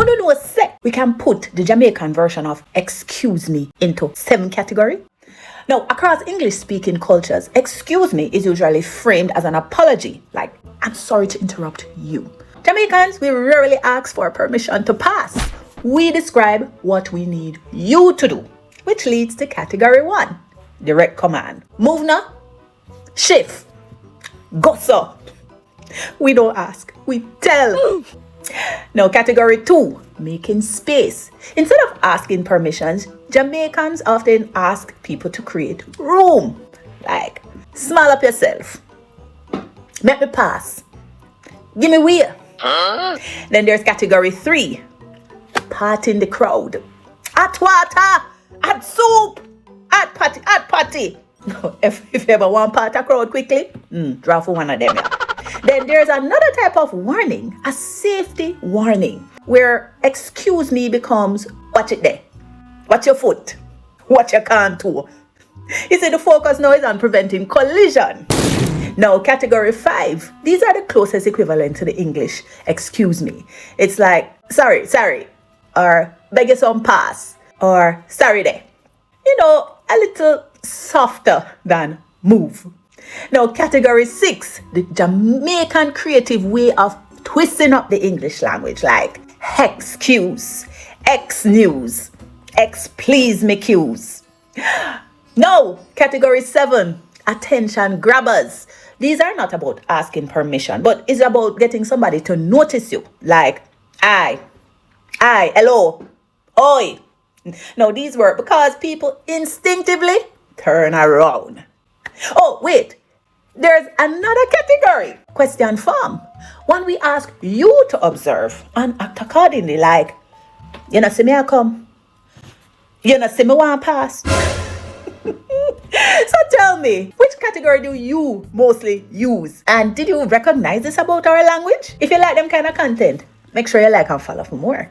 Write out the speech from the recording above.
Who don't know say we can put the Jamaican version of excuse me into 7 categories? Now, across English-speaking cultures, excuse me is usually framed as an apology, like, I'm sorry to interrupt you. Jamaicans, we rarely ask for permission to pass. We describe what we need you to do, which leads to category 1, direct command. Move now, shift, go so. We don't ask, we tell. Now, category 2, making space. Instead of asking permissions, Jamaicans often ask people to create room. Like, smile up yourself. Make me pass. Give me way. Then there's category 3, part in the crowd. Hot water, hot soup, hot party. If you ever want part a crowd quickly, draw for one of them. Yeah. Then there's another type of warning, a safety warning, where excuse me becomes watch it there. Watch your foot. Watch your contour. You see, the focus now is on preventing collision. Now, category 5, these are the closest equivalent to the English excuse me. It's like, sorry, or beg you some pass, or sorry there. You know, a little softer than move. Now, category 6, the Jamaican creative way of twisting up the English language, like excuse, news, please me cues. Now, category 7, attention grabbers. These are not about asking permission, but it's about getting somebody to notice you, like I, hello, oi. Now, these work because people instinctively turn around. Oh, wait, there's another category, question form. One we ask you to observe and act accordingly, like, you know, see me I come, you know, see me want pass. So tell me, which category do you mostly use? And did you recognize this about our language? If you like them kind of content, make sure you like and follow for more.